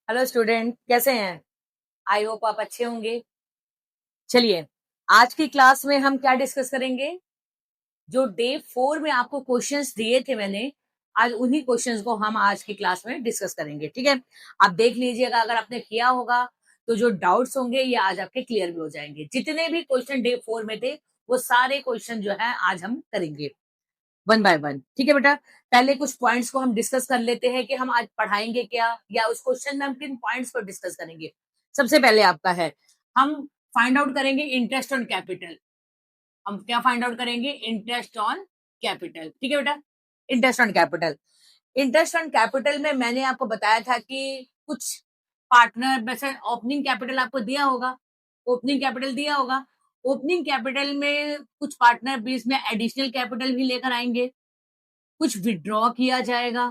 Hello student, कैसे हैं? I hope आप अच्छे होंगे। चलिए, आज की क्लास में हम क्या डिस्कस करेंगे? जो डे 4 में आपको क्वेश्चंस दिए थे मैंने, आज उन्हीं क्वेश्चंस को हम आज की क्लास में डिस्कस करेंगे। ठीक है, आप देख लीजिएगा, अगर आपने किया होगा तो जो डाउट्स होंगे ये आज आपके क्लियर भी हो जाएंगे। जितने भी क्वेश्चन डे 4 में थे वो सारे क्वेश्चन जो है आज हम करेंगे वन बाय वन। ठीक है बेटा, पहले कुछ पॉइंट्स को हम डिस्कस कर लेते हैं कि हम आज पढ़ाएंगे क्या, या उस क्वेश्चन में हम किन पॉइंट्स को डिस्कस करेंगे। सबसे पहले आपका है, हम फाइंड आउट करेंगे इंटरेस्ट ऑन कैपिटल। हम क्या फाइंड आउट करेंगे? Interest on capital. ठीक है बेटा, interest on capital. Interest on capital में मैंने आपको बताया था कि कुछ पार्टनर, वैसे ओपनिंग कैपिटल आपको दिया होगा, ओपनिंग कैपिटल दिया होगा। ओपनिंग कैपिटल में कुछ पार्टनर बीच में एडिशनल कैपिटल भी लेकर आएंगे, कुछ विड्रॉ किया जाएगा।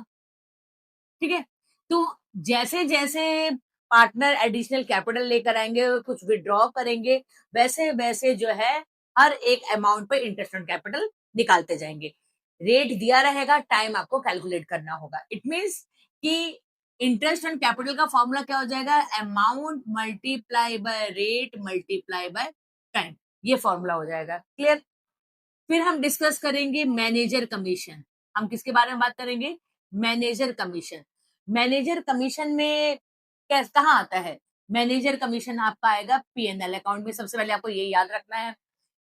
ठीक है, तो जैसे जैसे पार्टनर एडिशनल कैपिटल लेकर आएंगे, कुछ विड्रॉ करेंगे, वैसे वैसे जो है हर एक अमाउंट पे इंटरेस्ट ऑन कैपिटल निकालते जाएंगे। रेट दिया रहेगा, टाइम आपको कैलकुलेट करना होगा। इट मींस कि इंटरेस्ट ऑन कैपिटल का फॉर्मूला क्या हो जाएगा? Amount multiply by rate multiply by time. ये फॉर्मूला हो जाएगा। क्लियर? फिर हम डिस्कस करेंगे मैनेजर कमीशन। हम किसके बारे में बात करेंगे? Manager commission. मैनेजर कमीशन में कहाँ आता है? मैनेजर कमीशन आपका आएगा पीएनएल अकाउंट में। सबसे पहले आपको ये याद रखना है।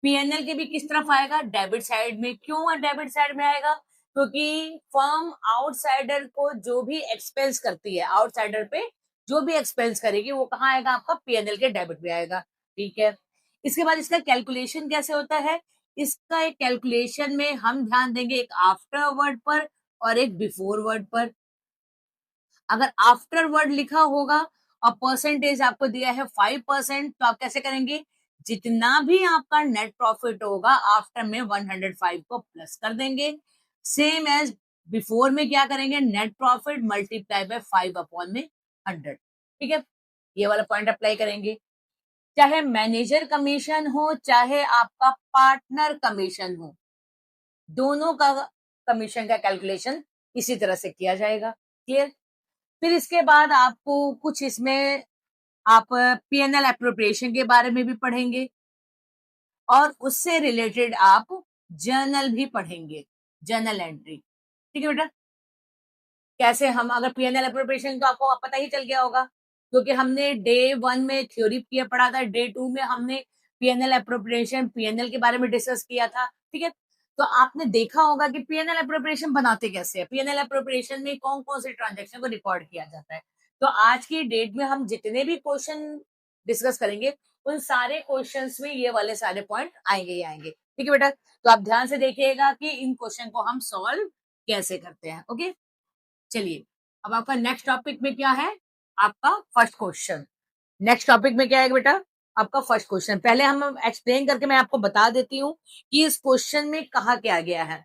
पीएनएल के भी किस तरफ आएगा? डेबिट साइड में। क्यों डेबिट साइड में आएगा? क्योंकि फर्म आउटसाइडर को जो भी एक्सपेंस करती है, आउटसाइडर पे जो भी एक्सपेंस करेगी वो कहाँ आएगा? आपका पीएनएल के डेबिट में आएगा। ठीक है, इसके बाद इसका कैलकुलेशन कैसे होता है? इसका एक कैलकुलेशन में हम ध्यान देंगे एक आफ्टर वर्ड पर और एक बिफोर वर्ड पर। अगर आफ्टर वर्ड लिखा होगा और परसेंटेज आपको दिया है 5%, तो आप कैसे करेंगे? जितना भी आपका नेट प्रॉफिट होगा आफ्टर में 105 को प्लस कर देंगे। सेम एज बिफोर में क्या करेंगे? Net profit multiply by 5 upon में 100। ठीक है, ये वाला पॉइंट अप्लाई करेंगे। चाहे मैनेजर कमीशन हो चाहे आपका पार्टनर कमीशन हो, दोनों का कमीशन का कैलकुलेशन इसी तरह से किया जाएगा। क्लियर? फिर इसके बाद आपको कुछ इसमें आप पीएनएल एप्रोप्रिएशन के बारे में भी पढ़ेंगे और उससे रिलेटेड आप जर्नल भी पढ़ेंगे, जर्नल एंट्री। ठीक है बेटा, कैसे हम, अगर पीएनएल एप्रोप्रिएशन तो आपको पता ही चल गया होगा, क्योंकि हमने डे 1 में थ्योरी किया पढ़ा था, डे 2 में हमने पीएनएल एप्रोप्रिएशन, पीएनएल के बारे में डिस्कस किया था। ठीक है, तो आपने देखा होगा कि पीएनएल एप्रोप्रिएशन बनाते कैसे हैं, पीएनएल एप्रोप्रिएशन में कौन कौन से ट्रांजेक्शन को रिकॉर्ड किया जाता है। तो आज की डेट में हम जितने भी क्वेश्चन डिस्कस करेंगे उन सारे क्वेश्चंस में ये वाले सारे पॉइंट आएंगे ही आएंगे। ठीक है बेटा, तो आप ध्यान से देखिएगा कि इन क्वेश्चन को हम सॉल्व कैसे करते हैं। ओके, चलिए, अब आपका नेक्स्ट टॉपिक में क्या है? आपका फर्स्ट क्वेश्चन। नेक्स्ट टॉपिक में क्या है बेटा? आपका फर्स्ट क्वेश्चन। पहले हम एक्सप्लेन करके मैं आपको बता देती हूँ कि इस क्वेश्चन में कहा क्या गया है।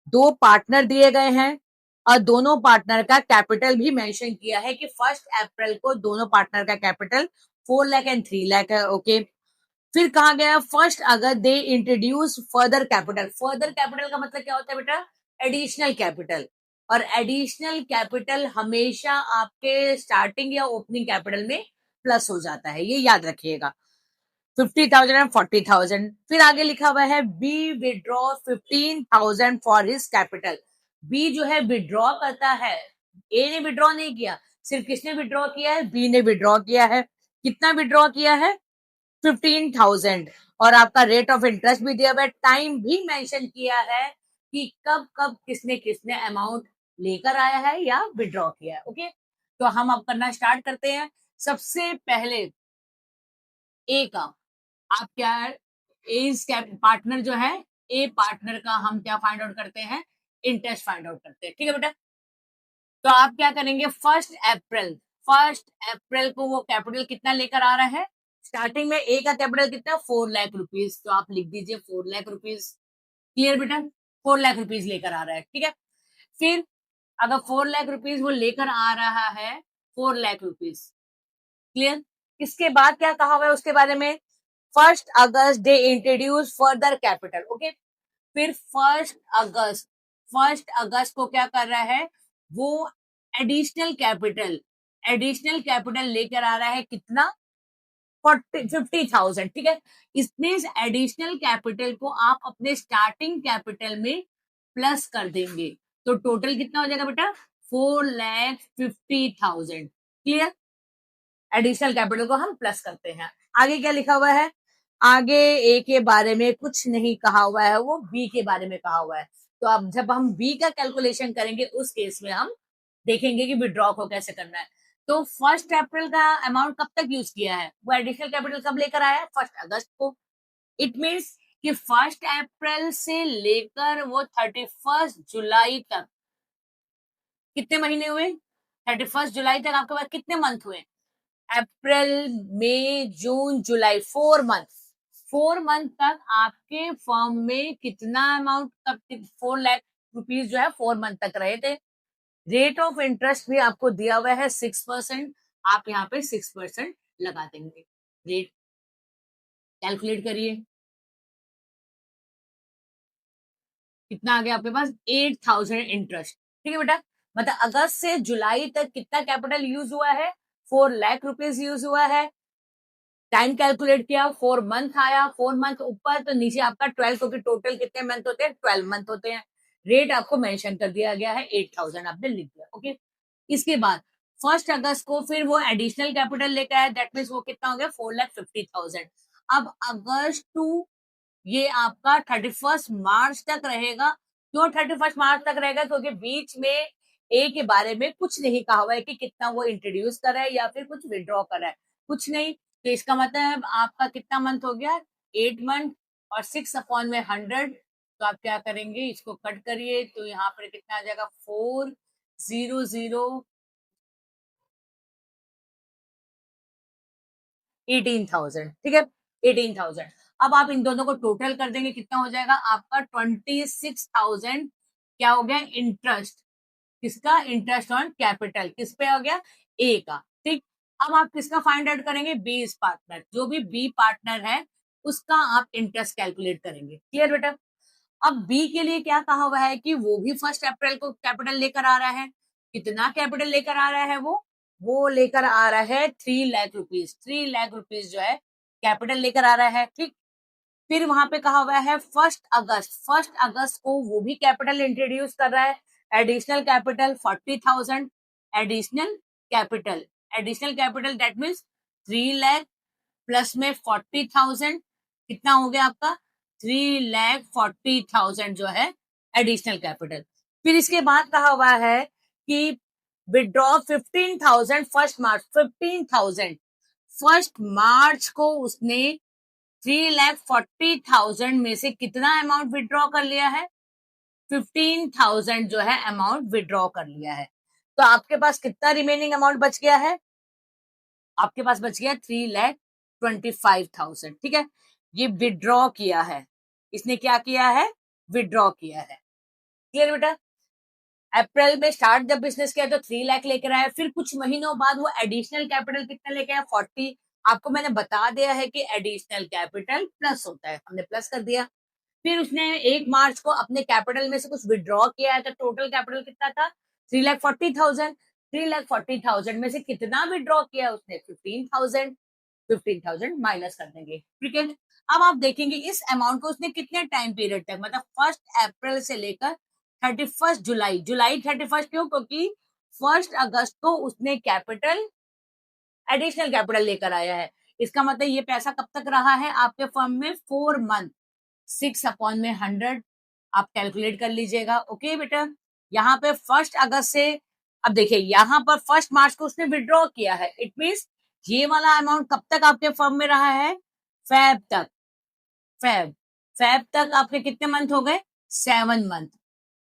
दो पार्टनर दिए गए हैं और दोनों पार्टनर का कैपिटल भी मेंशन किया है कि 1 अप्रैल को दोनों पार्टनर का कैपिटल 4 लाख एंड 3 लाख है। ओके, फिर कहा गया 1 August they introduce further capital. Further capital का मतलब क्या होता है बेटा? Additional capital. और एडिशनल कैपिटल हमेशा आपके स्टार्टिंग या ओपनिंग कैपिटल में प्लस हो जाता है, ये याद रखिएगा। 50,000 एंड 40,000। फिर आगे लिखा हुआ है B withdraw 15,000 for his capital. B जो है विड्रॉ करता है, ए ने विड्रॉ नहीं किया, सिर्फ किसने विड्रॉ किया है? बी ने विड्रॉ किया है। कितना विड्रॉ किया है? 15,000। और आपका रेट ऑफ इंटरेस्ट भी दिया हुआ है, टाइम भी मेंशन किया है कि कब कब किसने किसने अमाउंट लेकर आया है या विड्रॉ किया है। ओके, तो हम अब करना स्टार्ट करते हैं। सबसे पहले ए का, आप क्या, इस पार्टनर जो है, ए पार्टनर का हम क्या फाइंड आउट करते हैं? इंटरेस्ट फाइंड आउट करते हैं। ठीक है बेटा, तो आप क्या करेंगे? 1 अप्रैल, 1 अप्रैल को वो कैपिटल कितना लेकर आ रहा है? स्टार्टिंग में ए का कैपिटल कितना? 4 लाख रुपीज। तो आप लिख दीजिए 4 लाख रुपीज। क्लियर बेटा, 4 लाख रुपीज लेकर आ रहा है। ठीक है, फिर अगर 4 लाख रुपीज वो लेकर आ रहा है, 4 लाख रुपीज। क्लियर? इसके बाद क्या कहा हुआ है उसके बारे में? 1 August they introduce further capital. Okay, फिर 1 अगस्त, 1 अगस्त को क्या कर रहा है? वो एडिशनल कैपिटल, एडिशनल कैपिटल लेकर आ रहा है कितना, 50,000, ठीक है। इसमें एडिशनल कैपिटल को आप अपने स्टार्टिंग कैपिटल में प्लस कर देंगे, तो टोटल कितना हो जाएगा बेटा, 4,50,000। क्लियर, एडिशनल कैपिटल को हम प्लस करते हैं। आगे क्या लिखा हुआ है, आगे ए के बारे में कुछ नहीं कहा हुआ है, वो बी के बारे में कहा हुआ है। तो अब जब हम बी का कैलकुलेशन करेंगे उस केस में हम देखेंगे कि विड्रॉ को कैसे करना है। तो 1 अप्रैल का अमाउंट कब तक यूज किया है, वो एडिशनल कैपिटल कब लेकर आया है, 1 अगस्त को। इट मीन्स कि 1 अप्रैल से लेकर वो 31 जुलाई तक कितने महीने हुए, 31 जुलाई तक आपके पास कितने मंथ हुए, अप्रैल मई जून जुलाई, 4 मंथ। 4 मंथ तक आपके फर्म में कितना अमाउंट, तक 4 लाख रुपीज जो है 4 मंथ तक रहे थे। रेट ऑफ इंटरेस्ट भी आपको दिया हुआ है 6%, आप यहाँ पे 6% लगा देंगे। रेट कैलकुलेट करिए, कितना आ गया आपके पास, 8,000 इंटरेस्ट, ठीक है बेटा। मतलब अगस्त से जुलाई तक कितना कैपिटल यूज हुआ है, 4 लाख रुपीज यूज हुआ है। टाइम कैलकुलेट किया, 4 मंथ आया, 4 मंथ ऊपर तो नीचे आपका 12, क्योंकि टोटल कितने मंथ होते हैं, 12 मंथ होते हैं। रेट आपको मेंशन कर दिया गया है, 8,000 आपने लिख दिया, ओके। इसके बाद 1 अगस्त को फिर वो एडिशनल कैपिटल लेकर आया, दैट मीन्स वो कितना हो गया, 4,50,000। अब अगस्त टू ये आपका 31 मार्च तक रहेगा। क्यों 31 मार्च तक रहेगा, क्योंकि बीच में ए के बारे में कुछ नहीं कहा हुआ है कि कितना वो इंट्रोड्यूस कर रहा है या फिर कुछ विड्रॉ कर रहा है, कुछ नहीं। तो इसका मतलब आपका कितना मंथ हो गया, 8 मंथ, और 6/100। तो आप क्या करेंगे, इसको कट करिए, तो यहाँ पर कितना आ जाएगा, 4,000 18,000, ठीक है, 18,000। अब आप इन दोनों को टोटल कर देंगे, कितना हो जाएगा आपका, 26,000 क्या हो गया, इंटरेस्ट। किसका, इंटरेस्ट ऑन कैपिटल, किस पे हो गया, ए का, ठीक। अब आप किसका फाइंड आउट करेंगे, बी इज पार्टनर, जो भी बी पार्टनर है उसका आप इंटरेस्ट कैलकुलेट करेंगे। क्लियर बेटा। अब बी के लिए क्या कहा हुआ है कि वो भी 1 अप्रैल को कैपिटल लेकर आ रहा है। कितना कैपिटल लेकर आ रहा है वो लेकर आ रहा है 3 लाख रुपीज, 3 लाख रुपीज जो है कैपिटल लेकर आ रहा है, ठीक। फिर वहां पे कहा हुआ है 1 अगस्त, 1 अगस्त को वो भी कैपिटल इंट्रोड्यूस कर रहा है, additional capital 40,000, additional capital, additional capital that means 3 lakh plus में 40,000, कितना हो गया आपका, 3,40,000 जो है एडिशनल कैपिटल। फिर इसके बाद कहा हुआ है कि विड्रॉ 15,000 1 मार्च, 15,000 1 मार्च को उसने 3,40,000 में से कितना अमाउंट विड्रॉ कर लिया है, 15,000 जो है अमाउंट विड्रॉ कर लिया है। तो आपके पास कितना रिमेनिंग अमाउंट बच गया है, आपके पास बच गया 3,25,000, ठीक है। ये विड्रॉ किया है, इसने क्या किया है, विड्रॉ किया है। क्लियर बेटा। अप्रैल में स्टार्ट जब बिजनेस किया तो 3 लाख लेकर आया, फिर कुछ महीनों बाद वो एडिशनल कैपिटल कितना लेके आया, 40। आपको मैंने बता दिया है कि एडिशनल कैपिटल प्लस होता है, हमने प्लस कर दिया। फिर उसने 1 मार्च को अपने कैपिटल में से कुछ विड्रॉ किया है, तो टोटल कैपिटल कितना था, 3,40,000। 3,40,000 में से कितना विड्रॉ किया उसने, 15,000। 15,000 माइनस कर देंगे, ठीक है। अब आप देखेंगे इस अमाउंट को उसने कितने टाइम पीरियड तक, मतलब 1 अप्रैल से लेकर 31 जुलाई, जुलाई 31 क्यों, क्योंकि 1 अगस्त को उसने कैपिटल, एडिशनल कैपिटल लेकर आया है। इसका मतलब ये पैसा कब तक रहा है आपके फर्म में, 4 मंथ, 6/100 आप कैलकुलेट कर लीजिएगा, ओके बेटा। यहाँ पे 1 अगस्त से, अब देखिए यहाँ पर 1 मार्च को उसने विड्रॉ किया है, इट मीन्स ये वाला अमाउंट कब तक आपके फर्म में रहा है, फेब तक, फेब, फेब तक आपके कितने मंथ हो गए, 7 मंथ,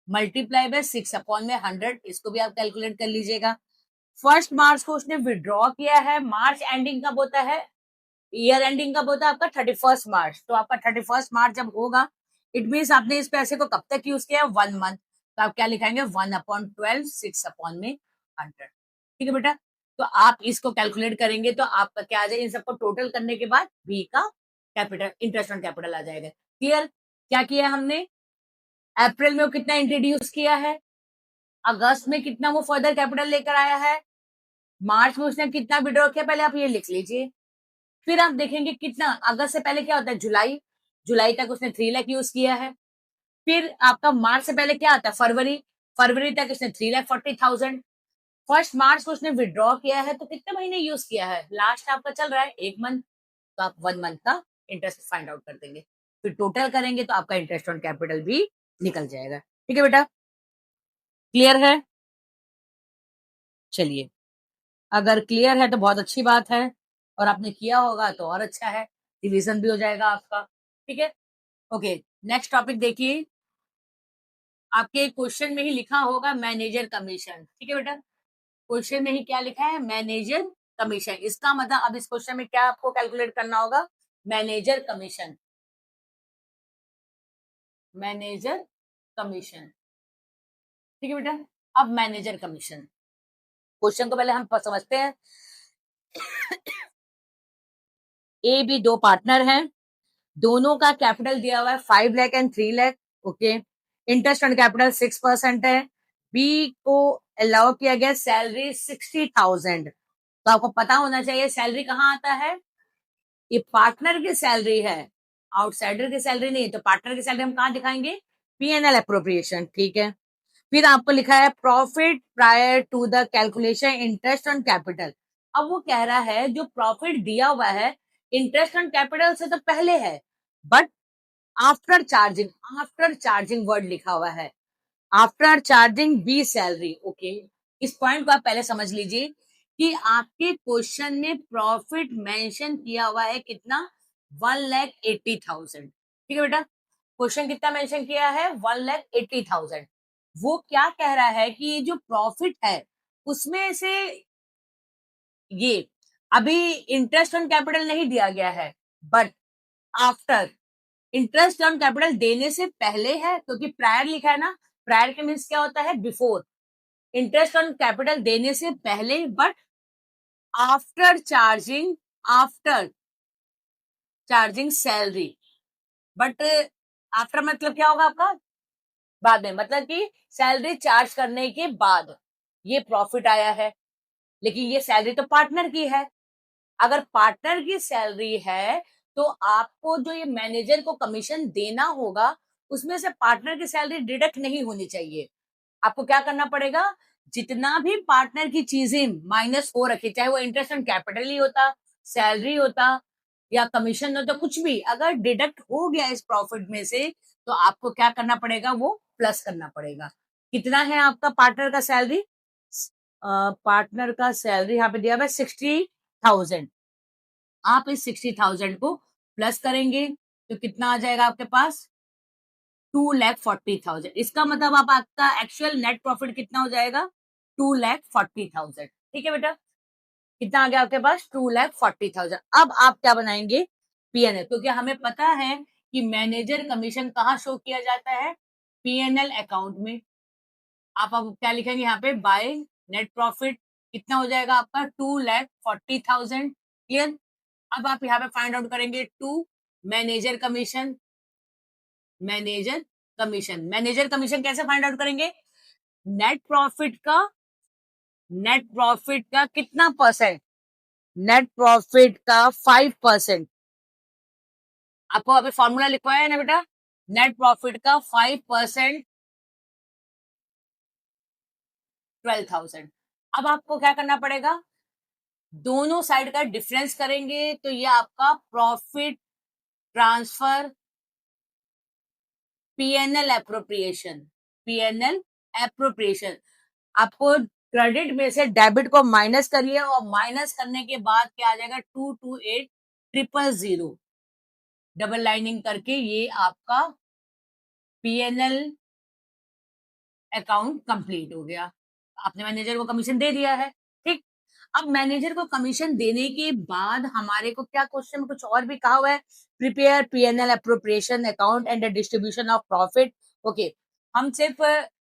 मल्टीप्लाई बाय 6/100, इसको भी आप कैलकुलेट कर लीजिएगा। 1 मार्च को उसने विड्रॉ किया है, मार्च एंडिंग कब होता है, ईयर एंडिंग कब होता है आपका, 31 मार्च। तो आपका 31 मार्च जब होगा, इट मीन्स आपने इस पैसे को कब तक यूज किया, 1 मंथ। तो आप क्या लिखाएंगे, 1/12, 6/100, ठीक है बेटा। तो आप इसको कैलकुलेट करेंगे तो आपका क्या आ जाएगा, इन सबको टोटल करने के बाद बी का कैपिटल, इंटरेस्ट ऑन कैपिटल आ जाएगा। क्लियर। क्या किया हमने, अप्रैल में वो कितना इंट्रोड्यूस किया है, अगस्त में कितना वो फर्दर कैपिटल लेकर आया है, मार्च में उसने कितना विड्रॉ किया पहले आप ये लिख लीजिए, फिर आप देखेंगे कितना, अगस्त से पहले क्या होता है, जुलाई, जुलाई तक उसने 3 लाख यूज किया है। फिर आपका मार्च से पहले क्या आता है, फरवरी, फरवरी तक उसने 3,40,000। फर्स्ट मार्च को उसने विड्रॉ किया है तो कितने महीने यूज किया है, लास्ट आपका चल रहा है 1 मंथ, तो आप 1 मंथ का इंटरेस्ट फाइंड आउट कर देंगे, फिर टोटल करेंगे तो आपका इंटरेस्ट ऑन कैपिटल भी निकल जाएगा। ठीक है बेटा, क्लियर है? चलिए, अगर क्लियर है तो बहुत अच्छी बात है, और आपने किया होगा तो और अच्छा है, रिवीजन भी हो जाएगा आपका। ठीक है, ओके, नेक्स्ट टॉपिक देखिए, आपके क्वेश्चन में ही लिखा होगा मैनेजर कमीशन। ठीक है बेटा, क्वेश्चन में ही क्या लिखा है, मैनेजर कमीशन। इसका मतलब अब इस क्वेश्चन में क्या आपको कैलकुलेट करना होगा, मैनेजर कमीशन, मैनेजर कमीशन। ठीक है बेटा, अब मैनेजर कमीशन, क्वेश्चन को पहले हम समझते हैं। ए बी दो पार्टनर हैं, दोनों का कैपिटल दिया हुआ है 5 lakh and 3 lakh. Okay, interest on capital 6% है। बी को अलाउ किया गया सैलरी 60,000। तो आपको पता होना चाहिए सैलरी कहाँ आता है, ये पार्टनर की सैलरी है, आउटसाइडर की सैलरी नहीं। तो पार्टनर की सैलरी हम कहाँ दिखाएंगे, P&L अप्रोप्रिएशन। ठीक है, फिर आपको लिखा है profit prior to the calculation interest on capital. अब वो कह रहा है जो प्रॉफिट दिया हुआ है इंटरेस्ट ऑन कैपिटल से तो पहले है, but after charging, after charging word लिखा हुआ है, after charging B salary. Okay, इस पॉइंट को आप पहले समझ लीजिए कि आपके क्वेश्चन में प्रॉफिट मेंशन किया हुआ है कितना, 1,80,000। ठीक है बेटा, क्वेश्चन कितना मेंशन किया है, 1,80,000। वो क्या कह रहा है कि ये जो प्रॉफिट है उसमें से ये अभी इंटरेस्ट ऑन कैपिटल नहीं दिया गया है, but after, interest on capital देने से पहले है, क्योंकि प्रायर लिखा है ना, प्रायर के मीन्स क्या होता है, बिफोर, इंटरेस्ट ऑन कैपिटल देने से पहले, but after charging, after charging salary. But after मतलब क्या होगा आपका, बाद में, मतलब कि सैलरी चार्ज करने के बाद ये प्रॉफिट आया है, लेकिन ये सैलरी तो पार्टनर की है। अगर पार्टनर की सैलरी है तो आपको जो ये मैनेजर को कमीशन देना होगा उसमें से पार्टनर की सैलरी डिडक्ट नहीं होनी चाहिए। आपको क्या करना पड़ेगा, जितना भी पार्टनर की चीजें माइनस हो रखी, चाहे वो इंटरेस्ट ऑन कैपिटल ही होता, सैलरी होता या कमीशन होता, कुछ भी अगर डिडक्ट हो गया इस प्रॉफिट में से, तो आपको क्या करना पड़ेगा, वो प्लस करना पड़ेगा। कितना है आपका पार्टनर का सैलरी, पार्टनर का सैलरी यहाँ पे दिया हुआ है 60,000। आप इस 60,000 को प्लस करेंगे तो कितना आ जाएगा आपके पास, 2,40,000। इसका मतलब आप आपका एक्चुअल नेट प्रॉफिट कितना हो जाएगा, 2,40,000। ठीक है बेटा, कितना आ गया आपके पास, 2,40,000। अब आप क्या बनाएंगे, P&L, क्योंकि हमें पता है कि मैनेजर कमीशन कहाँ शो किया जाता है, P&L अकाउंट में। आप अब क्या लिखेंगे यहाँ पे, बाय नेट प्रॉफिट कितना हो जाएगा आपका, 2,40,000। क्लियर, अब आप यहाँ पे फाइंड आउट करेंगे to manager commission, manager commission, manager commission कैसे फाइंड आउट करेंगे, नेट प्रॉफिट का, नेट प्रॉफिट का कितना परसेंट, नेट प्रॉफिट का 5%। आपको अभी फॉर्मूला लिखवाया है ना बेटा, नेट प्रॉफिट का 5%, 12,000। अब आपको क्या करना पड़ेगा, दोनों साइड का डिफरेंस करेंगे तो ये आपका profit transfer P&L appropriation, P&L appropriation. आपको क्रेडिट में से डेबिट को माइनस करिए और माइनस करने के बाद क्या आ जाएगा, 228,000 डबल लाइनिंग करके ये आपका P&L अकाउंट कंप्लीट हो गया। आपने मैनेजर को कमीशन दे दिया है। ठीक, अब मैनेजर को कमीशन देने के बाद हमारे को क्या क्वेश्चन में कुछ और भी कहा हुआ है, prepare P&L appropriation account and distribution of profit. Okay, हम सिर्फ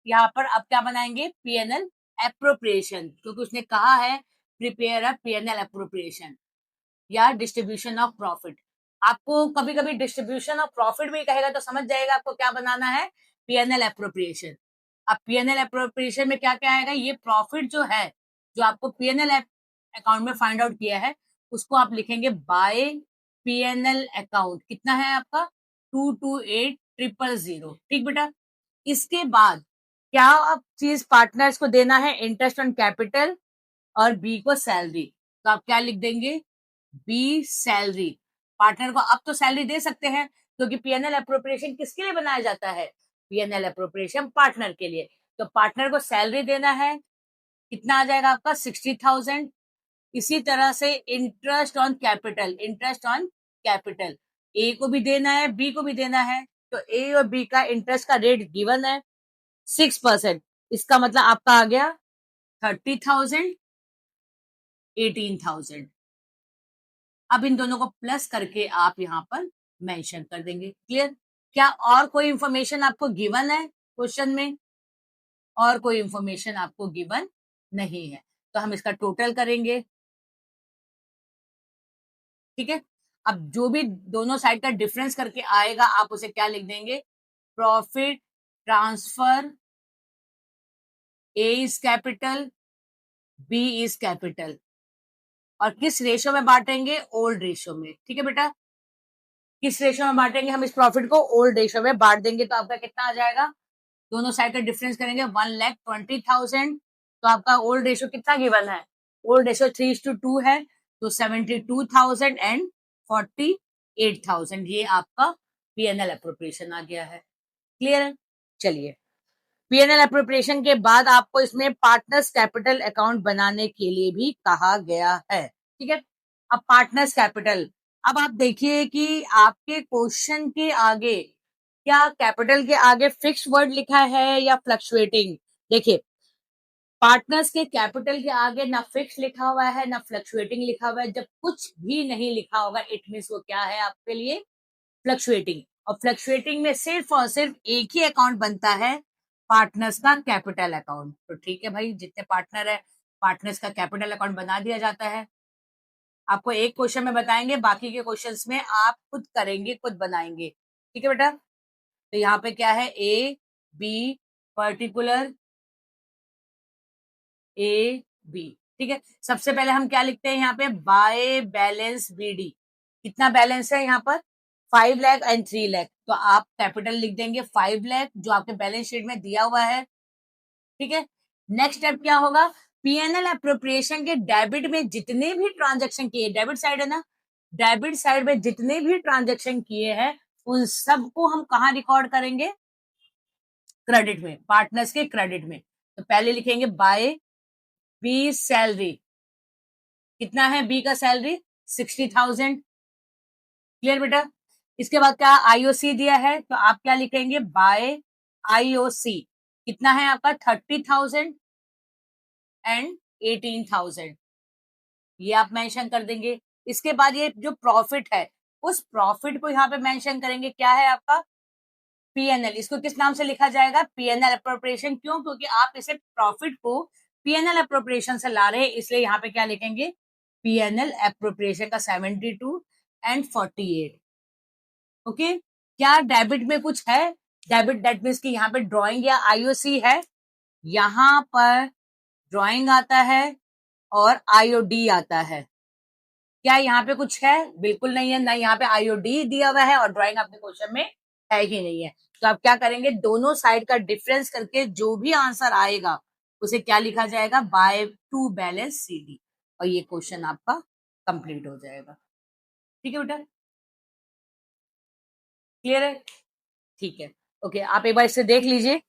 यहाँ पर अब क्या बनाएंगे, P&L अप्रोप्रिएशन, क्योंकि उसने कहा है प्रिपेयर अ P&L अप्रोप्रिएशन या डिस्ट्रीब्यूशन ऑफ प्रॉफिट। आपको कभी कभी डिस्ट्रीब्यूशन ऑफ प्रॉफिट भी कहेगा तो समझ जाएगा आपको क्या बनाना है, P&L अप्रोप्रिएशन। अब P&L अप्रोप्रिएशन में क्या क्या आएगा, ये प्रॉफिट जो है, जो आपको P&L अकाउंट में फाइंड आउट किया है उसको आप लिखेंगे बाय पीएनएल अकाउंट। कितना है आपका 228000। ठीक बेटा। इसके बाद क्या आप चीज पार्टनर्स को देना है, इंटरेस्ट ऑन कैपिटल और बी को सैलरी। तो आप क्या लिख देंगे, बी सैलरी। पार्टनर को अब तो सैलरी दे सकते हैं क्योंकि पीएनएल अप्रोप्रिएशन किसके लिए बनाया जाता है, पीएनएल अप्रोप्रिएशन पार्टनर के लिए। तो पार्टनर को सैलरी देना है, कितना आ जाएगा आपका 60,000। इसी तरह से interest on capital, interest on capital A को भी देना है बी को भी देना है। तो ए और बी का इंटरेस्ट का रेट गिवन है 6%। इसका मतलब आपका आ गया 30,000, 18,000। अब इन दोनों को प्लस करके आप यहाँ पर मेंशन कर देंगे। क्लियर। क्या और कोई इंफॉर्मेशन आपको गिवन है क्वेश्चन में? और कोई इंफॉर्मेशन आपको गिवन नहीं है। तो हम इसका टोटल करेंगे। ठीक है। अब जो भी दोनों साइड का डिफरेंस करके आएगा आप उसे क्या लिख देंगे, profit transfer A is capital B is capital. और किस रेशो में बांटेंगे, ओल्ड रेशो में। ठीक है बेटा। किस रेशो में बांटेंगे हम इस प्रॉफिट को, ओल्ड रेशो में बांट देंगे। तो आपका कितना आ जाएगा, दोनों साइड का डिफरेंस करेंगे 1,20,000। तो आपका ओल्ड रेशो कितना गिवन है, ओल्ड रेशो 3:2 है। तो 72,000 एंड 48,000 ये आपका पीएनएल अप्रोप्रिएशन आ गया है। क्लियर है। चलिए, पीएनएल अप्रोप्रिएशन के बाद आपको इसमें पार्टनर्स कैपिटल अकाउंट बनाने के लिए भी कहा गया है। ठीक है। अब पार्टनर्स कैपिटल, अब आप देखिए कि आपके क्वेश्चन के आगे क्या कैपिटल के आगे फिक्स वर्ड लिखा है या फ्लक्चुएटिंग। देखिए, पार्टनर्स के कैपिटल के आगे ना फिक्स लिखा हुआ है ना फ्लक्चुएटिंग लिखा हुआ है। जब कुछ भी नहीं लिखा होगा इट मीन्स वो क्या है आपके लिए, फ्लक्चुएटिंग। और फ्लक्चुएटिंग में सिर्फ और सिर्फ एक ही अकाउंट बनता है, पार्टनर्स का कैपिटल अकाउंट। तो ठीक है भाई, जितने पार्टनर है पार्टनर्स का कैपिटल अकाउंट बना दिया जाता है। आपको एक क्वेश्चन में बताएंगे, बाकी के क्वेश्चंस में आप खुद करेंगे, खुद बनाएंगे। ठीक है बेटा। तो यहाँ पे क्या है, A B particular A B. ठीक है। सबसे पहले हम क्या लिखते हैं यहाँ पे, बाय बैलेंस बीडी। कितना बैलेंस है यहाँ पर, 5 लाख एंड 3 लाख। तो आप कैपिटल लिख देंगे 5 लाख जो आपके बैलेंस शीट में दिया हुआ है। ठीक है। नेक्स्ट स्टेप क्या होगा, पीएनएल अप्रोप्रिएशन के डेबिट में जितने भी ट्रांजेक्शन किए, डेबिट साइड है ना, डेबिट साइड में जितने भी ट्रांजेक्शन किए हैं उन सबको हम कहाँ रिकॉर्ड करेंगे, क्रेडिट में, पार्टनर्स के क्रेडिट में। तो पहले लिखेंगे बाय बी सैलरी। कितना है बी का सैलरी, 60,000। क्लियर बेटा। इसके बाद क्या आईओसी दिया है, तो आप क्या लिखेंगे, बाय आईओसी। कितना है आपका 30,000 एंड 18,000, ये आप मेंशन कर देंगे। इसके बाद ये जो प्रॉफिट है उस प्रॉफिट को यहाँ पे मेंशन करेंगे, क्या है आपका पीएनएल। इसको किस नाम से लिखा जाएगा, पीएनएल अप्रोप्रिएशन। क्यों, क्योंकि आप इसे प्रॉफिट को पीएनएल अप्रोप्रिएशन से ला रहे हैं, इसलिए यहाँ पे क्या लिखेंगे, पीएनएल अप्रोप्रिएशन का 72 एंड 48। ओके। क्या डेबिट में कुछ है, डेबिट दैट मीन्स कि यहाँ पे ड्रॉइंग या आईओसी है, यहाँ पर ड्रॉइंग आता है और आईओडी आता है। क्या यहाँ पे कुछ है, बिल्कुल नहीं है, ना यहाँ पे आईओडी दिया हुआ है और ड्राइंग आपके क्वेश्चन में है ही नहीं है। तो आप क्या करेंगे, दोनों साइड का डिफरेंस करके जो भी आंसर आएगा उसे क्या लिखा जाएगा, बाय टू बैलेंस सीडी। और ये क्वेश्चन आपका कंप्लीट हो जाएगा। ठीक है बेटा, क्लियर है। ठीक है। ओके, आप एक बार इसे देख लीजिए।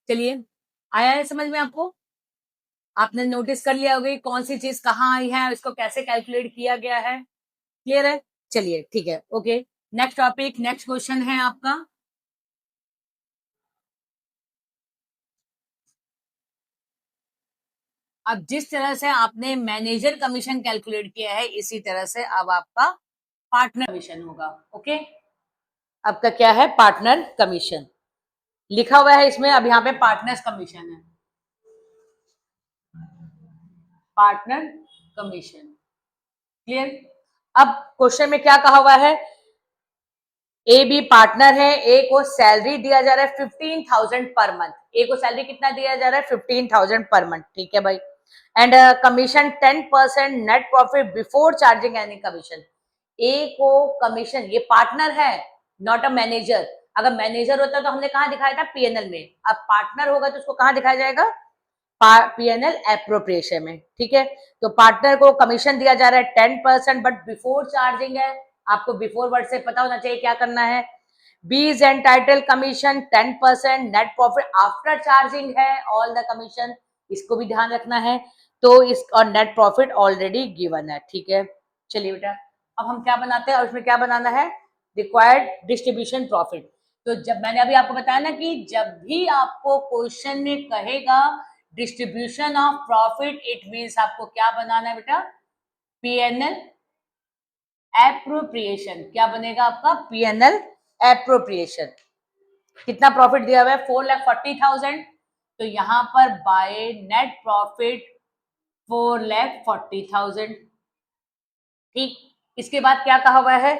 चलिए, आया है समझ में आपको, आपने नोटिस कर लिया होगा कौन सी चीज कहाँ आई है, इसको कैसे कैलकुलेट किया गया है। क्लियर है। चलिए ठीक है। Okay, next topic, next question है आपका। अब जिस तरह से आपने मैनेजर कमीशन कैलकुलेट किया है इसी तरह से अब आपका पार्टनर कमीशन होगा। ओके, आपका क्या है, पार्टनर कमीशन लिखा हुआ है इसमें। अब यहाँ पे पार्टनर्स कमीशन है, पार्टनर कमीशन। क्लियर। अब क्वेश्चन में क्या कहा हुआ है, ए बी पार्टनर है, ए को सैलरी दिया जा रहा है 15,000 पर मंथ। ए को सैलरी कितना दिया जा रहा है, 15,000 पर मंथ। ठीक है भाई। And commission 10% net profit before charging any commission. A को कमीशन, ये पार्टनर है, नॉट अ मैनेजर। अगर मैनेजर होता तो हमने कहाँ दिखाया था, पीएनएल में। अब पार्टनर होगा तो उसको कहाँ दिखाया जाएगा, पीएनएल एप्रोप्रिएशन में। ठीक है। तो पार्टनर को कमीशन दिया जा रहा है 10%, बट बिफोर चार्जिंग है। आपको बिफोर वर्ड से पता होना चाहिए क्या करना है। B is entitle commission 10%, net profit after charging है ऑल द कमीशन, इसको भी ध्यान रखना है। तो इस और नेट प्रॉफिट ऑलरेडी गिवन है। ठीक है। चलिए बेटा, अब हम क्या बनाते हैं, और उसमें क्या बनाना है, रिक्वायर्ड डिस्ट्रीब्यूशन प्रॉफिट। तो जब मैंने अभी आपको बताया ना कि जब भी आपको क्वेश्चन में कहेगा distribution of profit, it means आपको क्या बनाना है बेटा, पीएनएल एप्रोप्रिएशन। क्या बनेगा आपका, पीएनएल एप्रोप्रिएशन। कितना प्रॉफिट दिया हुआ है, 4,40,000। तो यहां पर बाय नेट प्रॉफिट 4,40,000। ठीक। इसके बाद क्या कहा हुआ है,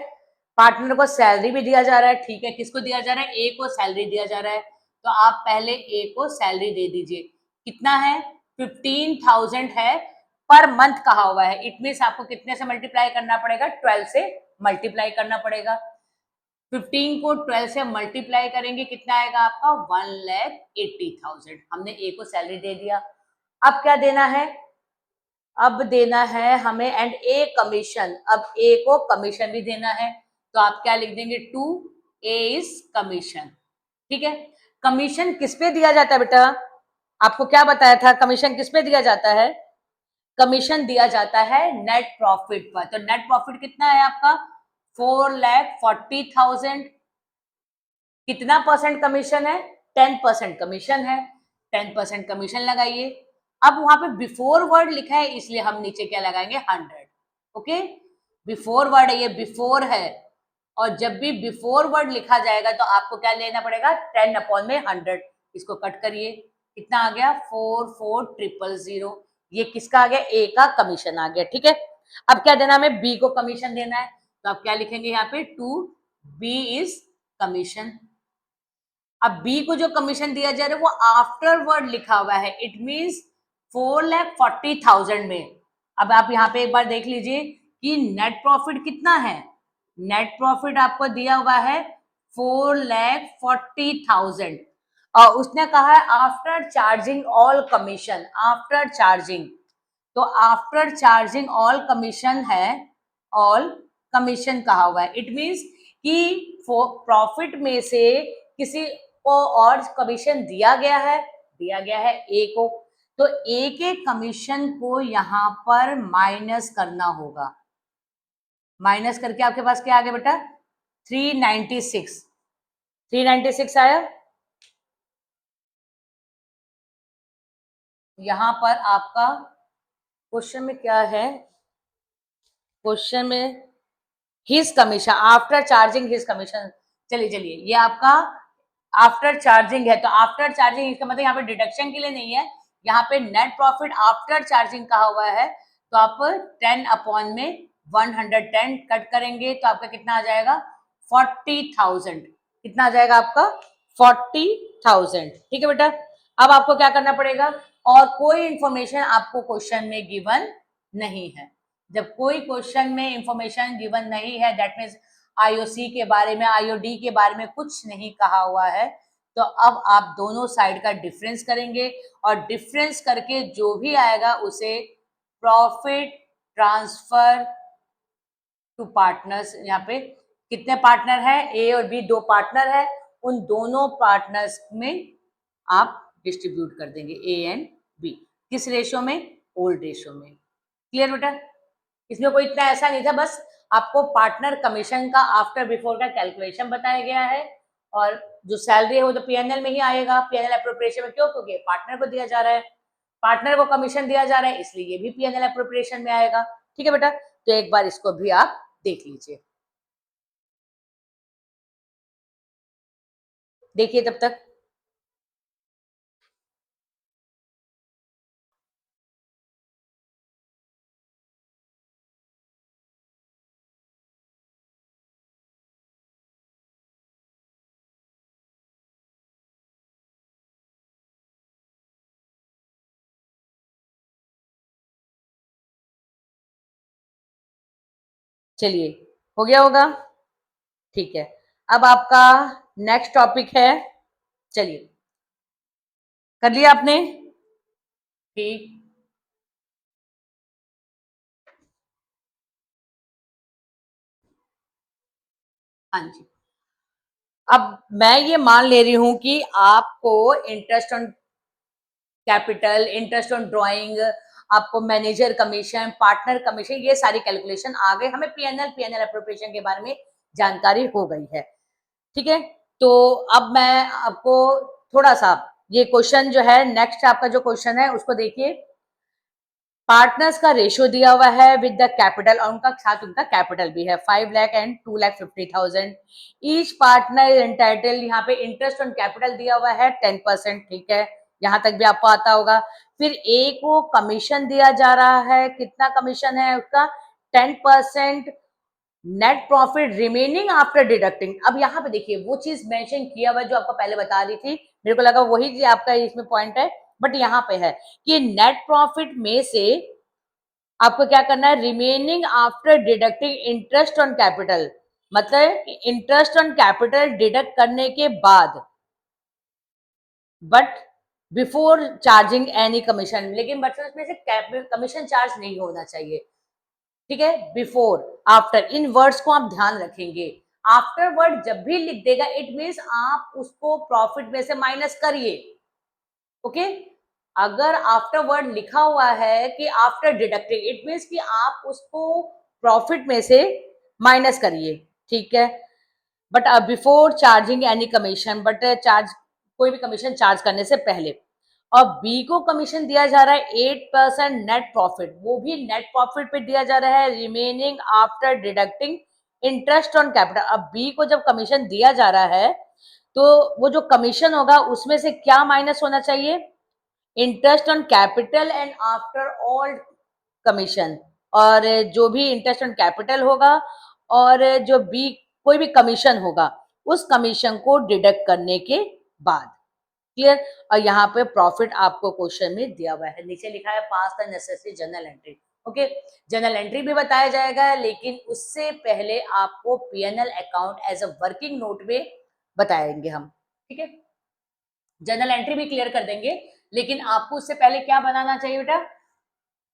पार्टनर को सैलरी भी दिया जा रहा है। ठीक है, किसको दिया जा रहा है, ए को सैलरी दिया जा रहा है। तो आप पहले ए को सैलरी दे दीजिए। कितना है, 15,000 है, पर मंथ कहा हुआ है। इट मीन्स आपको कितने से मल्टीप्लाई करना पड़ेगा, 12 से मल्टीप्लाई करना पड़ेगा। 15 को 12 से मल्टीप्लाई करेंगे, कितना आएगा आपका, 1,80,000। हमने ए को सैलरी दे दिया। अब क्या देना है, अब देना है हमें एंड ए कमीशन। अब ए को कमीशन भी देना है। तो आप क्या लिख देंगे, 2 ए इज कमीशन। ठीक है। कमीशन किस पे दिया जाता है बेटा, आपको क्या बताया था, कमीशन किस पे दिया जाता है, कमीशन दिया जाता है नेट प्रॉफिट पर। तो नेट प्रॉफिट कितना है आपका, 4,40,000। कितना परसेंट कमीशन है, 10% कमीशन है। 10% कमीशन लगाइए। अब वहां पे बिफोर वर्ड लिखा है, इसलिए हम नीचे क्या लगाएंगे, 100। ओके, बिफोर वर्ड है, ये बिफोर है। और जब भी बिफोर वर्ड लिखा जाएगा तो आपको क्या लेना पड़ेगा, 10 अपॉन में 100। इसको कट करिए, कितना आ गया, 44,000। ये किसका आ गया, ए का कमीशन आ गया। ठीक है। अब क्या देना, हमें बी को कमीशन देना है। तो आप क्या लिखेंगे यहाँ पे, 2 बी इज कमीशन। अब बी को जो कमीशन दिया जा रहा है वो आफ्टर वर्ड लिखा हुआ है, इट मींस 4,40,000 में। अब आप यहाँ पे एक बार देख लीजिए कि नेट प्रॉफिट कितना है, नेट प्रॉफिट आपको दिया हुआ है 4,40,000, और उसने कहा है after charging all commission, after charging. तो आफ्टर चार्जिंग ऑल कमीशन है, ऑल कमीशन कहा हुआ है। इट मींस कि प्रॉफिट में से किसी को और कमीशन दिया गया है, दिया गया है ए को। तो ए के कमीशन को यहां पर माइनस करना होगा। माइनस करके आपके पास क्या आ गया बेटा, 396। 396 आया। यहां पर आपका क्वेश्चन में क्या है, क्वेश्चन में his commission after charging his commission. चलिए चलिए, ये आपका आफ्टर चार्जिंग है। तो आफ्टर चार्जिंग इसका मतलब यहाँ पे डिडक्शन के लिए नहीं है, यहाँ पे नेट प्रॉफिट आफ्टर चार्जिंग कहा हुआ है। तो आप 10 अपॉन में 110 कट करेंगे तो आपका कितना आ जाएगा, 40,000। कितना आ जाएगा आपका, 40,000। ठीक है बेटा। अब आपको क्या करना पड़ेगा, और कोई इंफॉर्मेशन आपको क्वेश्चन में गिवन नहीं है। जब कोई क्वेश्चन में इंफॉर्मेशन गिवन नहीं है, दैट मीन्स आईओसी के बारे में, आईओडी के बारे में कुछ नहीं कहा हुआ है, तो अब आप दोनों साइड का डिफरेंस करेंगे, और डिफरेंस करके जो भी आएगा उसे प्रॉफिट ट्रांसफर टू पार्टनर्स। यहाँ पे कितने पार्टनर है, ए और बी, दो पार्टनर है, उन दोनों पार्टनर्स में आप डिस्ट्रीब्यूट कर देंगे, ए एंड बी। किस रेशियो में, ओल्ड रेशियो में। क्लियर बेटा। इसमें कोई इतना ऐसा नहीं था, बस आपको पार्टनर कमीशन का आफ्टर बिफोर का कैलकुलेशन बताया गया है। और जो सैलरी है वो तो पीएनएल में ही आएगा, पीएनएल अप्रोप्रिएशन में। क्यों, क्योंकि पार्टनर को दिया जा रहा है, पार्टनर को कमीशन दिया जा रहा है, इसलिए ये भी पीएनएल अप्रोप्रिएशन में आएगा। ठीक है बेटा, तो एक बार इसको भी आप देख लीजिए। देखिए तब तक। चलिए, हो गया होगा? ठीक है। अब आपका नेक्स्ट टॉपिक है, चलिए, कर लिया आपने? ठीक। हाँ जी। अब मैं ये मान ले रही हूं कि आपको interest on capital, interest on drawing, आपको मैनेजर कमीशन, पार्टनर कमीशन, ये सारी कैलकुलेशन आ गए, हमें पीएनएल एप्रोप्रिएशन के बारे में जानकारी हो गई है। ठीक है, तो अब मैं आपको थोड़ा सा ये क्वेश्चन जो है, नेक्स्ट आपका जो क्वेश्चन है उसको देखिए। पार्टनर्स का रेशियो दिया हुआ है विद द कैपिटल, और उनका साथ उनका कैपिटल भी है 5 lakh and 2,50,000। Each partner entitle, यहाँ पे इंटरेस्ट ऑन कैपिटल दिया हुआ है 10%। ठीक है, यहाँ तक भी आपको आता होगा। फिर ए को कमीशन दिया जा रहा है, कितना कमीशन है उसका? 10%। Net profit remaining after deducting. अब यहाँ पे देखिए वो चीज मेंशन किया हुआ जो आपको पहले बता रही थी, मेरे को लगा वही आपका इसमें पॉइंट है, बट यहाँ पे है कि नेट प्रॉफिट में से आपको क्या करना है? Remaining after deducting interest on capital, मतलब इंटरेस्ट ऑन कैपिटल डिडक्ट करने के बाद, but before charging any commission, लेकिन बट उसमें से कमीशन चार्ज नहीं होना चाहिए। ठीक है, बिफोर आफ्टर इन वर्ड्स को आप ध्यान रखेंगे। आफ्टर वर्ड जब भी लिख देगा इट मीन्स आप उसको प्रॉफिट में से माइनस करिए। ओके, अगर आफ्टर वर्ड लिखा हुआ है कि आफ्टर डिडक्टिंग, इट मीन्स कि आप उसको प्रॉफिट में से माइनस करिए। ठीक है, but before charging any commission, but charge कोई भी कमीशन चार्ज करने से पहले। और बी को कमीशन दिया जा रहा है 8% नेट प्रॉफिट, वो भी नेट प्रॉफिट पे दिया जा रहा है, remaining after deducting interest on capital. अब बी को जब कमीशन दिया जा रहा है तो वो जो कमीशन होगा उसमें से क्या माइनस होना चाहिए? Interest on capital and after all commission. और जो भी इंटरेस्ट ऑन कैपिटल होगा और जो बी कोई भी कमीशन होगा उस कमीशन को डिडक्ट करने के बाद। क्लियर? और यहाँ पे प्रॉफिट आपको क्वेश्चन में दिया हुआ है, नीचे लिखा है pass the necessary journal entry. Okay, journal entry भी बताया जाएगा, लेकिन उससे पहले आपको PNL account as a working note में बताएंगे हम। ठीक है, जर्नल एंट्री भी क्लियर कर देंगे, लेकिन आपको उससे पहले क्या बनाना चाहिए बेटा?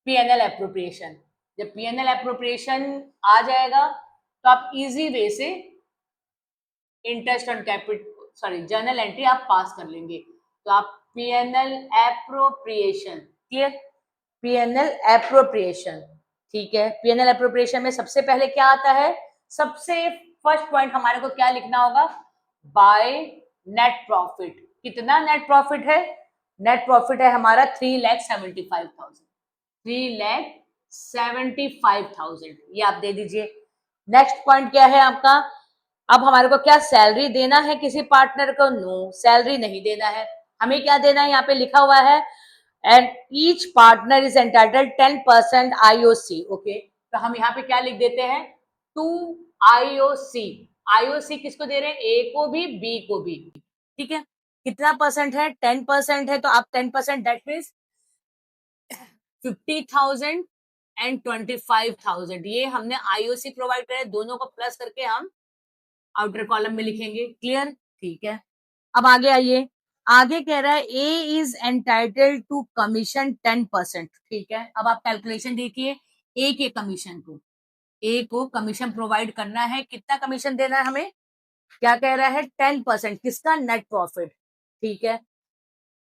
PNL appropriation. जब पीएनएल एप्रोप्रिएशन आ जाएगा तो आप इजी वे से interest on capital, sorry, journal entry आप पास कर लेंगे। तो आप PNL appropriation, clear? PNL appropriation. ठीक है, पीएनएल एप्रोप्रिएशन में सबसे पहले क्या आता है? सबसे फर्स्ट पॉइंट हमारे को क्या लिखना होगा? By net profit. कितना नेट प्रॉफिट है? नेट प्रॉफिट है हमारा 3,75,000। 3,75,000 ये आप दे दीजिए। नेक्स्ट पॉइंट क्या है आपका? अब हमारे को क्या सैलरी देना है किसी पार्टनर को? नो, सैलरी नहीं देना है। हमें क्या देना है? यहाँ पे लिखा हुआ है and each partner is entitled 10% IOC. Okay, तो हम यहाँ पे क्या लिख देते हैं? 2 आईओसी किसको दे रहे हैं? ए को भी, बी को भी। ठीक है, कितना परसेंट है? 10% है, तो आप 10%, दैट मीन्स 50,000 एंड 25,000, ये हमने आईओसी प्रोवाइड करे, दोनों को प्लस करके हम आउटर कॉलम में लिखेंगे। क्लियर? ठीक है, अब आगे आइए। आगे कह रहा है A is entitled to commission 10%। ठीक है, अब आप कैलकुलेशन देखिए। ए के कमीशन को, ए को कमीशन प्रोवाइड करना है, कितना कमीशन देना है हमें? क्या कह रहा है? 10%। किसका? Net profit. ठीक है,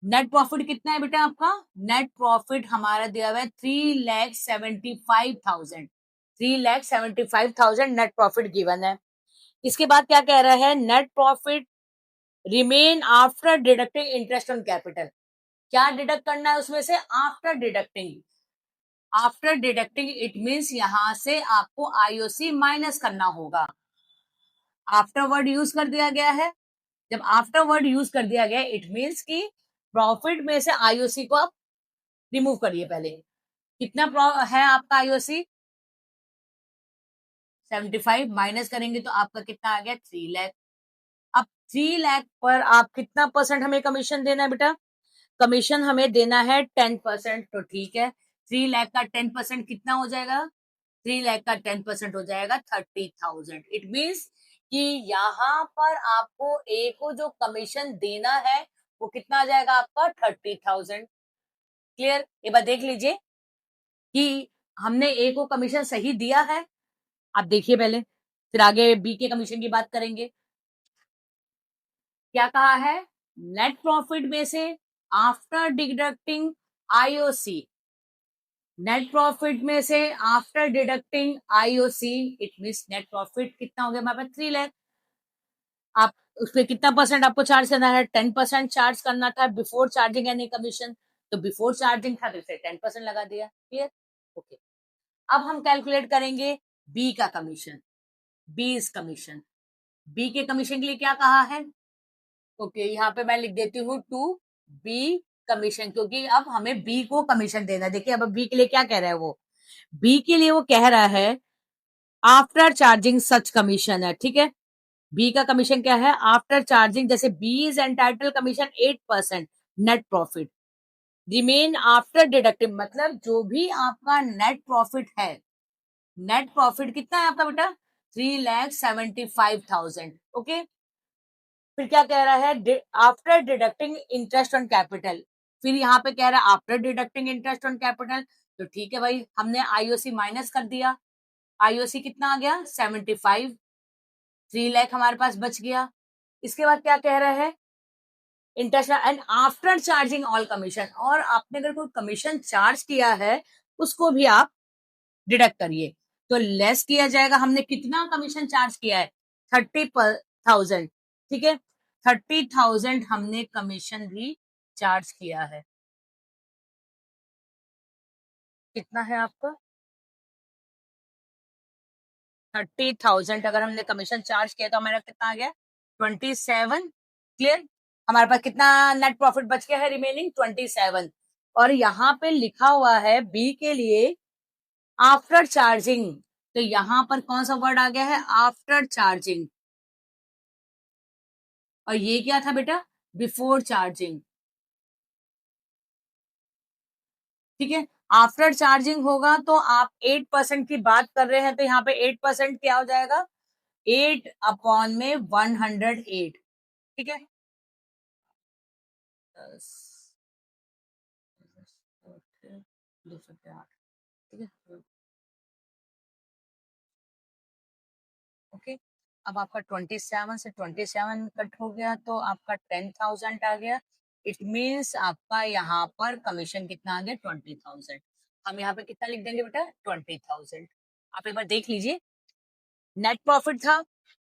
नेट प्रॉफिट कितना है बेटा आपका? नेट प्रॉफिट हमारा दिया हुआ है 3,75,000। 3,75,000 नेट प्रॉफिट गिवन है। इसके बाद क्या कह रहा है? Net profit remain after deducting interest on capital. क्या डिडक्ट करना है उसमें से? After deducting. After deducting it means यहां से आपको आईओसी माइनस करना होगा। आफ्टर वर्ड यूज कर दिया गया है, जब आफ्टर वर्ड यूज कर दिया गया इट मीन्स कि प्रॉफिट में से आईओसी को आप रिमूव करिए पहले। कितना है आपका आईओसी? 75 माइनस करेंगे तो आपका कितना आ गया? 3 लाख। अब 3 लाख पर आप कितना परसेंट हमें कमीशन देना है बेटा? कमीशन हमें देना है 10%। तो ठीक है, 3 लाख का 10% कितना हो जाएगा? 3 लाख का 10% हो जाएगा 30,000। इट मीन्स कि यहाँ पर आपको ए को जो कमीशन देना है वो कितना आ जाएगा आपका? 30,000। क्लियर? एक बार देख लीजिए कि हमने ए को कमीशन सही दिया है। आप देखिए पहले, फिर आगे बी के कमीशन की बात करेंगे। क्या कहा है? नेट प्रॉफिट में से after deducting IOC, net profit में से after deducting IOC it means net profit कितना हो गया हमारे पास? 3 लाख। आप उसपे कितना परसेंट आपको चार्ज करना है? 10% चार्ज करना था बिफोर चार्जिंग एनी कमीशन। तो बिफोर चार्जिंग था तो इसे 10% लगा दिया। क्लियर? ओके। अब हम कैलकुलेट करेंगे बी का commission. B is commission. B के कमीशन के लिए क्या कहा है? ओके, यहाँ पे मैं लिख देती हूँ टू बी कमीशन, क्योंकि अब हमें बी को कमीशन देना है। देखिए अब बी के लिए क्या कह रहा है वो? बी के लिए वो कह रहा है आफ्टर चार्जिंग सच कमीशन है। ठीक है, बी का कमीशन क्या है? आफ्टर चार्जिंग, जैसे B is entitle commission 8% net profit remain after deductive, मतलब जो भी आपका नेट प्रॉफिट है, नेट प्रॉफिट कितना है आपका बेटा? 3,75,000। ओके, फिर क्या कह रहा है? After deducting interest on capital. फिर यहाँ पे कह रहा है after deducting interest on capital. तो ठीक है भाई, हमने आईओसी माइनस कर दिया। आईओसी कितना आ गया? 75। 3 लाख हमारे पास बच गया। इसके बाद क्या कह रहा है? Interest and after charging all commission, और आपने अगर कोई कमीशन चार्ज किया है उसको भी आप डिडक्ट करिए। तो लेस किया जाएगा। हमने कितना कमीशन चार्ज किया है? 30,000। ठीक है, 30,000 हमने कमीशन भी चार्ज किया है। कितना है आपका? 30,000 अगर हमने कमीशन चार्ज किया तो हमारा कितना आ गया? 27। क्लियर? हमारे पास कितना नेट प्रॉफिट बच गया है? रिमेनिंग 27। और यहाँ पे लिखा हुआ है बी के लिए आफ्टर चार्जिंग। तो यहाँ पर कौन सा वर्ड आ गया है? After charging. और ये क्या था बेटा? Before charging. ठीक है, आफ्टर चार्जिंग होगा तो आप 8% की बात कर रहे हैं, तो यहाँ पे 8% क्या हो जाएगा? 8 में 108। ठीक है, 208। ठीक है, ओके। अब आपका 27 से 27 कट हो गया तो आपका 10,000 आ गया। इट मीन्स आपका यहाँ पर कमीशन कितना आ गया? 20,000। हम यहाँ पे कितना लिख देंगे बेटा? 20,000। आप एक बार देख लीजिए, नेट प्रॉफिट था।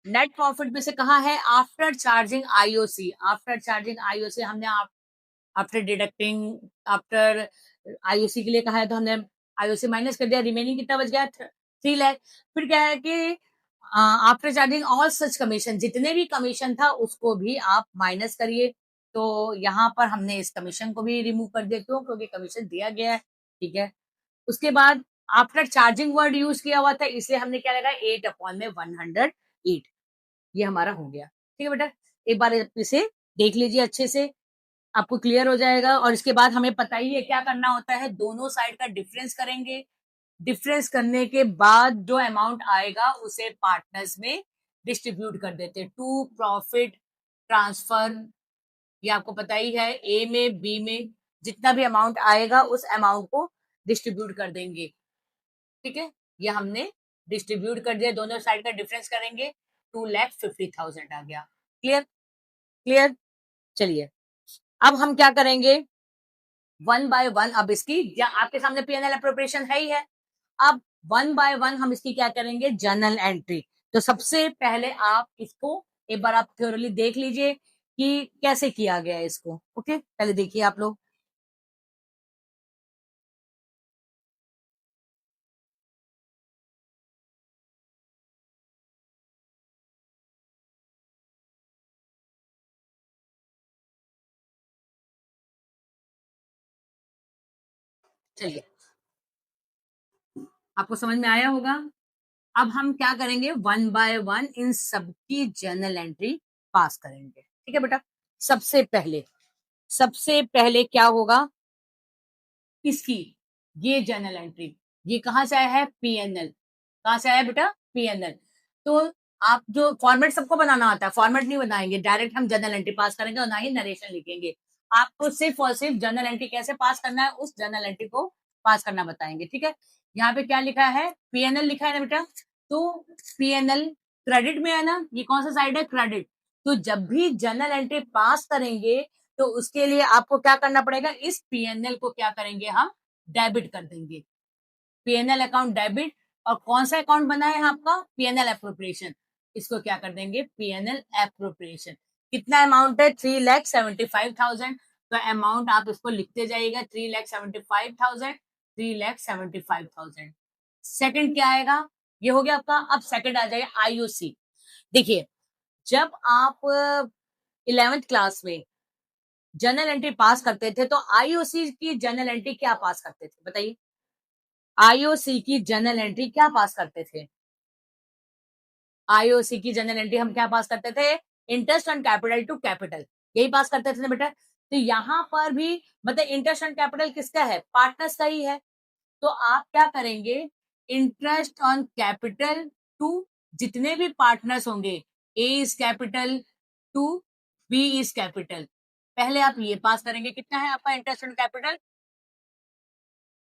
नेट प्रॉफिट में से कहा है after charging IOC. After charging IOC हमने आफ्टर डिडक्टिंग, आफ्टर आईओसी के लिए कहा है तो हमने आईओसी माइनस कर दिया। रिमेनिंग कितना बच गया? 3 लाख। फिर क्या है कि after charging all such commission, जितने भी कमीशन था उसको भी आप माइनस करिए। तो यहाँ पर हमने इस कमीशन को भी रिमूव कर दिया। क्यों? क्योंकि कमीशन दिया गया है। ठीक है, उसके बाद आफ्टर चार्जिंग वर्ड यूज किया हुआ था, इसलिए हमने क्या लगा? 8/108। ये हमारा हो गया। ठीक है बेटा, एक बार इसे देख लीजिए अच्छे से, आपको क्लियर हो जाएगा। और इसके बाद हमें पता ही है क्या करना होता है, दोनों साइड का डिफरेंस करेंगे। डिफरेंस करने के बाद जो अमाउंट आएगा उसे पार्टनर्स में डिस्ट्रीब्यूट कर देते, टू प्रॉफिट ट्रांसफर। ये आपको पता ही है, ए में बी में जितना भी अमाउंट आएगा उस अमाउंट को डिस्ट्रीब्यूट कर देंगे। ठीक है, ये हमने डिस्ट्रीब्यूट कर दिया, दोनों साइड का डिफरेंस करेंगे। 2,50,000 आ गया। क्लियर? क्लियर? चलिए, अब हम क्या करेंगे? वन बाय वन, अब इसकी आपके सामने पीएनएल अप्रोप्रिएशन है ही है। अब वन बाय वन हम इसकी क्या करेंगे? Journal entry. तो सबसे पहले आप इसको एक बार आप थ्योरली देख लीजिए कि कैसे किया गया है इसको। ओके, पहले देखिए आप लोग। चलिए, आपको समझ में आया होगा। अब हम क्या करेंगे, 1 बाय 1 इन सबकी जर्नल एंट्री पास करेंगे। ठीक है बेटा, सबसे पहले क्या होगा, इसकी ये जर्नल एंट्री, ये कहां से आया है, पीएनएल। कहां से आया बेटा, पीएनएल। तो आप जो फॉर्मेट सबको बनाना आता है, फॉर्मेट नहीं बनाएंगे, डायरेक्ट हम जर्नल एंट्री पास करेंगे और ना ही नरेशन लिखेंगे। आपको सिर्फ और सिर्फ जर्नल एंट्री कैसे पास करना है, उस जर्नल एंट्री को पास करना बताएंगे। ठीक है, यहाँ पे क्या लिखा है, पीएनएल लिखा है ना बेटा, तो पीएनएल क्रेडिट में है ना, ये कौन सा साइड है, क्रेडिट। तो जब भी जर्नल एंट्री पास करेंगे तो उसके लिए आपको क्या करना पड़ेगा, इस पीएनएल को क्या करेंगे, हम डेबिट कर देंगे। पीएनएल अकाउंट डेबिट, और कौन सा अकाउंट बना है आपका, पीएनएल एप्रोप्रिएशन, इसको क्या कर देंगे, पीएनएल एप्रोप्रिएशन। कितना अमाउंट है, 3,75,000। तो अमाउंट आप इसको लिखते जाइएगा, 3,75,000, 3,75,000। सेकंड क्या आएगा, ये हो गया आपका। अब सेकंड आ जाएगा आईओसी। देखिए, जब आप 11th क्लास में जर्नल एंट्री पास करते थे तो आईओसी की जर्नल एंट्री क्या पास करते थे, बताइए। आईओसी की जर्नल एंट्री क्या पास करते थे, आईओसी की जनरल एंट्री हम क्या पास करते थे, interest on capital to capital, यही पास करते थे ना बेटा। तो यहाँ पर भी मतलब इंटरेस्ट ऑन कैपिटल किसका है, पार्टनर्स का ही है। तो आप क्या करेंगे, इंटरेस्ट ऑन कैपिटल टू जितने भी पार्टनर्स होंगे, A is capital to B is capital, पहले आप ये पास करेंगे। कितना है आपका इंटरेस्ट ऑन कैपिटल,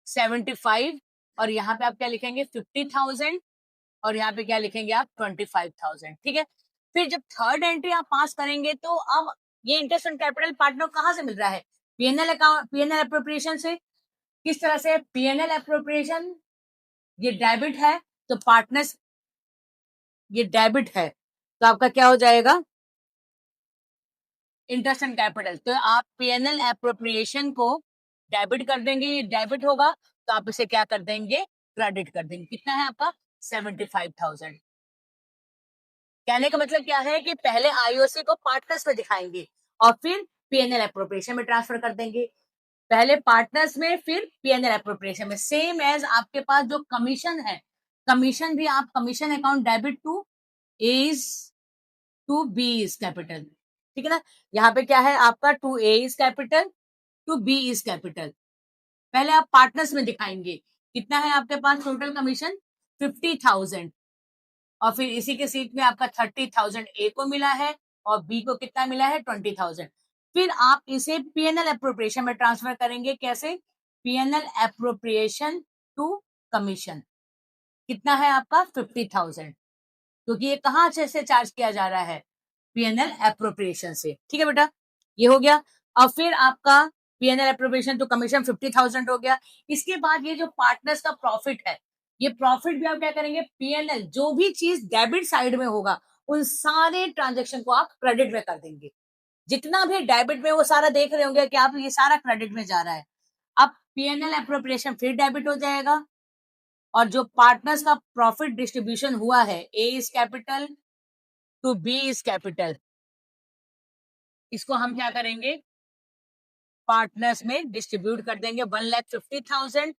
75, और यहाँ पे आप क्या लिखेंगे, 50,000, और यहाँ पे क्या लिखेंगे आप, 25,000। ठीक है, फिर जब थर्ड एंट्री आप पास करेंगे तो अब ये इंटरेस्ट ऑन कैपिटल पार्टनर कहाँ से मिल रहा है, पीएनएल अकाउंट, पीएनएल एप्रोप्रिएशन से। किस तरह से, पीएनएल एप्रोप्रिएशन ये डेबिट है, तो पार्टनर्स ये डेबिट है, तो आपका क्या हो जाएगा, इंटरेस्ट ऑन कैपिटल। तो आप पीएनएल एप्रोप्रिएशन को डेबिट कर देंगे, ये डेबिट होगा, तो आप इसे क्या कर देंगे, क्रेडिट कर देंगे। कितना है आपका, 75,000। कहने का मतलब क्या है कि पहले आईओसी को पार्टनर्स में दिखाएंगे और फिर पीएनएल एप्रोप्रिएशन में ट्रांसफर कर देंगे। पहले पार्टनर्स में, फिर पीएनएल एप्रोप्रिएशन में। सेम एज आपके पास जो कमीशन है, कमीशन भी आप commission account debit to A is to B is capital. ठीक है ना, यहाँ पे क्या है आपका, to A is capital to B is capital. पहले आप पार्टनर्स में दिखाएंगे, कितना है आपके पास टोटल कमीशन, 50,000, और फिर इसी के सीट में आपका 30,000 ए को मिला है और बी को कितना मिला है, 20,000। फिर आप इसे पीएनएल एप्रोप्रिएशन में ट्रांसफर करेंगे। कैसे, पीएनएल एप्रोप्रिएशन टू कमीशन। कितना है आपका, 50,000, क्योंकि ये कहां से चार्ज किया जा रहा है, पीएनएल एप्रोप्रिएशन से। ठीक है बेटा, ये हो गया। और फिर आपका पीएनएल एप्रोप्रिएशन टू कमीशन 50,000 हो गया। इसके बाद ये जो पार्टनर्स का प्रॉफिट है, ये प्रॉफिट भी आप क्या करेंगे, पीएनएल जो भी चीज डेबिट साइड में होगा उन सारे ट्रांजेक्शन को आप क्रेडिट में कर देंगे। जितना भी डेबिट में, वो सारा देख रहे होंगे कि आप ये सारा क्रेडिट में जा रहा है। अब पीएनएल एप्रोप्रिएशन फिर डेबिट हो जाएगा, और जो पार्टनर्स का प्रॉफिट डिस्ट्रीब्यूशन हुआ है, A is capital to B is capital, इसको हम क्या करेंगे, पार्टनर्स में डिस्ट्रीब्यूट कर देंगे। 1,50,000,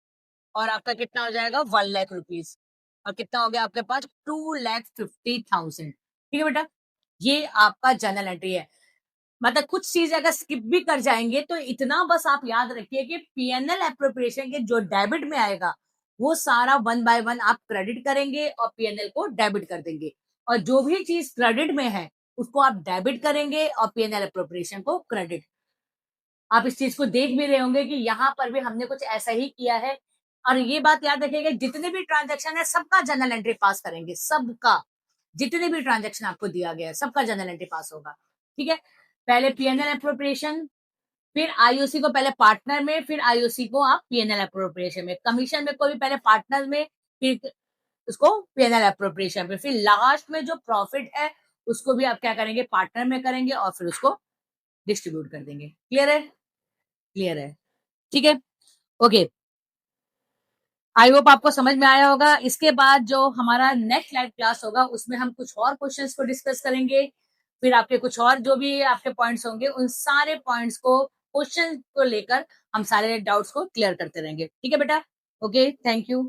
और आपका कितना हो जाएगा, 1 लाख रुपीज, और कितना हो गया आपके पास, 2,50,000। ठीक है बेटा, ये आपका जर्नल एंट्री है। मतलब कुछ चीज अगर स्किप भी कर जाएंगे तो इतना बस आप याद रखिए कि पीएनएल एप्रोप्रिएशन के जो डेबिट में आएगा वो सारा 1 बाय 1 आप क्रेडिट करेंगे और पीएनएल को डेबिट कर देंगे, और जो भी चीज क्रेडिट में है उसको आप डेबिट करेंगे और पीएनएल एप्रोप्रिएशन को क्रेडिट। आप इस चीज को देख भी रहे होंगे कि यहाँ पर भी हमने कुछ ऐसा ही किया है। और ये बात याद रखिएगा, जितने भी ट्रांजेक्शन है सबका जर्नल एंट्री पास करेंगे, सबका, जितने भी ट्रांजेक्शन आपको दिया गया है सबका जर्नल एंट्री पास होगा। ठीक है, पहले पीएनएल एप्रोप्रिएशन, फिर आईओसी को पहले पार्टनर में, फिर आईओसी को आप पीएनएल एप्रोप्रिएशन में, कमीशन में को भी पहले पार्टनर में, फिर उसको पीएनएल एप्रोप्रिएशन में, फिर लास्ट में जो प्रॉफिट है उसको भी आप क्या करेंगे, पार्टनर में करेंगे और फिर उसको डिस्ट्रीब्यूट कर देंगे। क्लियर है, क्लियर है, ठीक है, ओके। आई होप आपको समझ में आया होगा। इसके बाद जो हमारा नेक्स्ट लाइव क्लास होगा उसमें हम कुछ और क्वेश्चंस को डिस्कस करेंगे, फिर आपके कुछ और जो भी आपके पॉइंट्स होंगे उन सारे पॉइंट्स को क्वेश्चन को लेकर हम सारे डाउट्स को क्लियर करते रहेंगे। ठीक है बेटा? Okay, thank you.